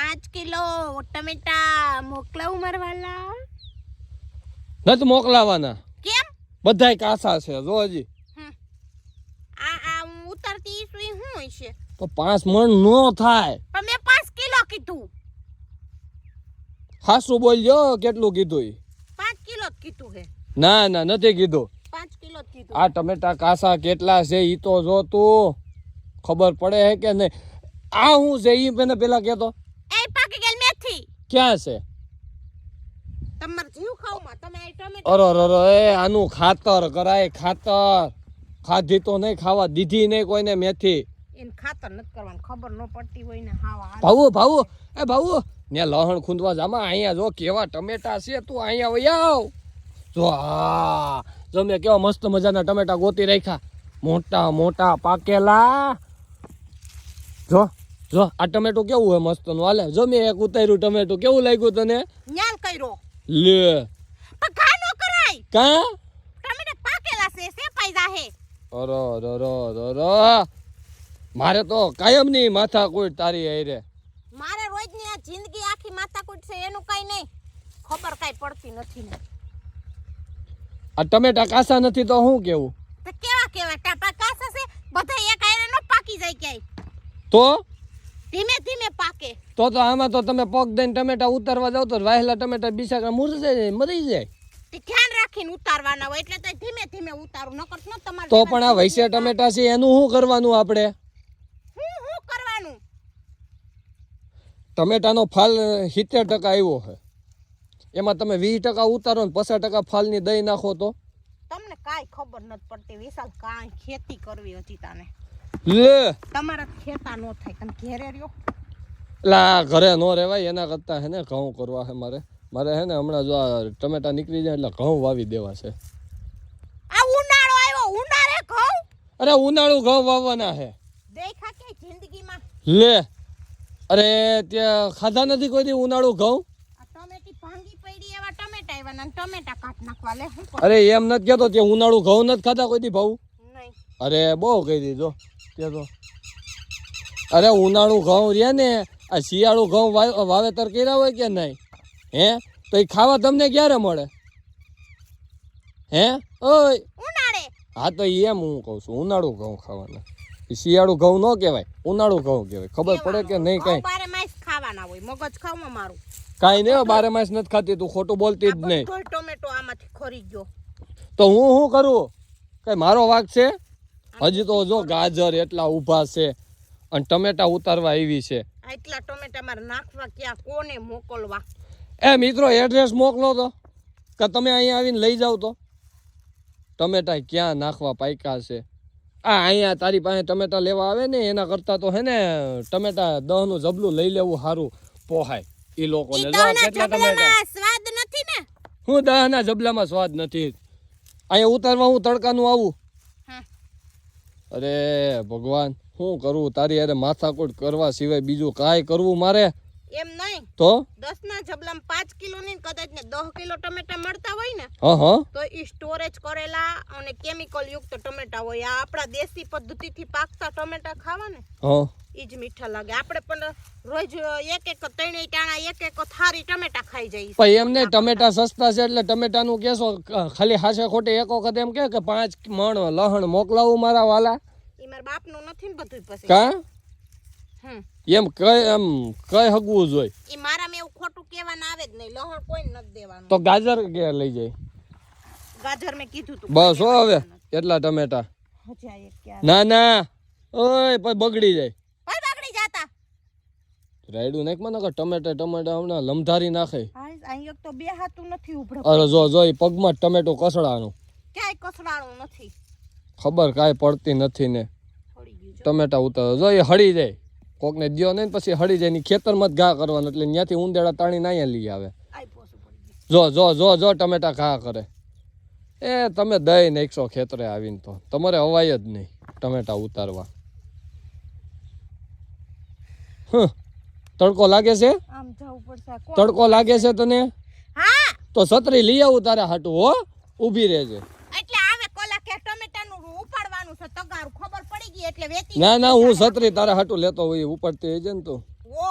5 kilo ટમેટા મોકલાવું મારવાલા? નથી મોકલાવાના. કેમ? બધાય કાસા છે જો હજી. આ હું ઉતરતી સુઈ હું છે તો 5 મણ નો થાય. પણ મેં 5 કિલો કીધું. હાસુ બોલજો કેટલું કીધું? 5 કિલો જ કીધું હે. ના ના નથી કીધું. 5 કિલો જ કીધું. આ ટમેટા કાસા કેટલા છે ઈ તો જો તું ખબર પડે હે કે નહીં. આ હું છે ઈ મને પેલા કહેતો. એ પાકી ગયેલ મેથી ક્યાં છે? તમાર જીવ ખાવમાં તમે આ ટમેટા. અરે એ આનું ખાતર કરાય ખાતર. ખાધી તો નહીં ખાવા દીધી નહીં કોઈને મેથી. એને ખાતર નથી કરવાનું ખબર ન પડતી હોય ને. હાવા ભાઉ એ ભાઉ ને લહણ ખૂંદવા જામાં અહીંયા જો કેવા ટમેટા છે તું અહીંયા વઈ આવ. જો હા જો મેં કેવા મસ્ત મજાના ટમેટા ગોતી રાખ્યા મોટા મોટા પાકેલા. જો જો આ ટમેટું કેવું હે મસ્ત નું હાલે. જો મેં એક ઉતાર્યું ટમેટું કેવું લાગ્યું તને? ન્યાલ કર્યો લે પણ ઘા નો કરાય. કા ટમેટા પાકેલા છે સેપાઈ જાહે. અરે મારે તો કાયમ ની માથા કોઈ તારી હારે. મારે રોજની આ જિંદગી આખી માથાકૂટ છે એનું કઈ નહીં ખબર કઈ પડતી નથી ને. આ ટમેટા કાસા નથી તો શું કેવું? તો કેવા કેવા ટાપા કાસા છે બધા એક હારે ન પાકી જાય ક્યાંય. તો ધીમે ધીમે પાકે. તો આમાં તો તમે પગ દઈને ટમેટા ઉતારવા જાવ તો વાહેલા ટમેટા બિસાકા મુરઝાઈ જાય મરી જાય. તે ધ્યાન રાખીને ઉતારવાના હોય એટલે તો ધીમે ધીમે ઉતારું નકર ન તમારે. તો પણ આ વૈસે ટમેટા છે એનું શું કરવાનું આપણે? હું કરવાનું? ટમેટાનો ફાલ 70% આવ્યો છે એમાં તમે 20% ઉતારો ને 50% ફાલની દઈ નાખો તો તમને કાઈ ખબર નથી પડતી વિશાલ. કાઈ ખેતી કરવી હતી તાને લે તમારા ખેતા નો થાય તમે ઘેરે રહ્યો. લા ઘરે નો રહેવાય એના કરતા હે ને ઘઉં કરવા છે મારે હે ને હમણાં જો આ ટમેટા નીકળી જાય એટલે ઘઉં વાવી દેવા છે. આ ઉનાળો આવ્યો ઉનાળે ઘઉં. અરે ઉનાળુ ઘઉં વાવવાના છે. દેખા કે જિંદગીમાં લે અરે ત્યાં ખાધા નથી કોઈ દી ઉનાળુ ઘઉં? આ ટમેટી ભાંગી પડી એવા ટમેટા આવ્યા ને ટમેટા કાટ નાખવા લે. હું અરે એમ નથી કહેતો ત્યાં ઉનાળુ ઘઉં નથી ખાધા કોઈ દી ભાવ? નહીં. અરે બહુ કહી દીધો તે તો. અરે ઉનાળુ ઘઉં રે ને આ શિયાળુ ઘઉં વાવેતર કર્યા હોય કે નહીં હે તો એ ખાવા તમને ક્યારે મળે હે? ઓય ઉનાળે. હા તો એમ હું કહું છું ઉનાળુ ઘઉં ખાવાના. શિયાળુ ઘઉં ન કહેવાય ઉનાળુ ઘઉં કહેવાય. ખબર પડે કે નહીં? કઈ બારે માસ ખાવાના હોય મગજ ખાવમાં મારું કાઈ નહીં બારે માસ નથી ખાતી તું ખોટું બોલતી જ નહીં. કોઈ ટમેટો આમાંથી ખરી ગયો તો હું શું કરું? કઈ મારો વાંક છે? હજી તો જો ગાજર એટલા ઊભા છે અને ટમેટા ઉતારવા આવી છે. એટલા ટમેટા મારે નાખવા ક્યાં કોને મોકલવા? એ મિત્રો એડ્રેસ મોકલો તો કે તમે અહીંયા આવીને લઈ જાવ તો. ટમેટા ક્યાં નાખવા પાક્યા છે? આ અહીંયા તારી પાસે ટમેટા લેવા આવે ને એના કરતા તો હે ને ટમેટા 10 નું જબલું લઈ લેવું સારું પોહાય એ લોકોને. કેટલા ટમેટા સ્વાદ નથી ને? હું 10 ના જબલામાં સ્વાદ નથી. અહીંયા ઉતારવા હું તડકાનું આવું? અરે ભગવાન શું કરવું તારી યારે માથાકૂટ કરવા સિવાય બીજું કાંઈ કરવું મારે? એમ નહીં તો 10 ના જબલામાં 5 કિલો ની કદાચ ને 10 કિલો ટમેટા મળતા હોય ને હા તો ઈ સ્ટોરેજ કરેલા અને કેમિકલ યુક્ત ટમેટા હોય. આ આપણા દેશી પદ્ધતિથી પાકતા ટમેટા ખાવા ને હા ઈ જ મીઠા લાગે. આપણે પણ રોજ એક ત્રણેય ટાણા એક થારી ટમેટા ખાઈ જઈએ. પણ એમને ટમેટા સસ્તા છે એટલે ટમેટાનું કેસો ખાલી હાશે ખોટે એક વખત એમ કે 5 મણ લહણ મોકલાવું મારા વાલા. ઈ મારા બાપનું નથી ને બધું પછી. કા એમ કઈ હગવું જોઈએ? ઈ મારામાં એવું ખોટું કહેવાના આવે જ નહીં. લહણ કોઈ નથી દેવાનું. તો ગાજર કે લઈ જાય? ગાજર મેં કીધું તું બસ હો હવે એટલા ટમેટા. હજા એક ક્યાં ના ઓય પછી બગડી જાય. ભાઈ બગડી જાતા રાયડું નાખ મને કે ટમેટા હમણાં લમધારી નાખે. અહીં તો બે હાથું નથી ઉભરો. અરે જો એ પગમાં ટમેટું કસડાનું. ક્યાંય કસડાણું નથી. ખબર કાંઈ પડતી નથી ને. ટમેટા ઉતારો જો એ હળી જાય કોકને દ્યો નહીં પછી હળી જાય ની ખેતરમાં જ ઘા કરવાનું એટલે ત્યાંથી ઉંદેડા તાણીને અહીંયા લઈ આવે. જો ટમેટા ઘા કરે. એ તમે દઈ નાખશો ખેતરે આવીને તો તમારે અવાય જ નહીં ટમેટા ઉતારવા. તડકો લાગે છે? આમ જવું પડશે. તડકો લાગે છે તને? હા તો છત્રી લઈ આવું તારે હાટું હો. ઊભી રહેજે. એટલે આવે કોલા કે ટમેટાનું ઉપાડવાનું છે તગારું ખબર પડી ગઈ એટલે વેતી. ના હું છત્રી તારે હાટું લેતો હોય ઉપડતી હોય છે ને તું. ઓ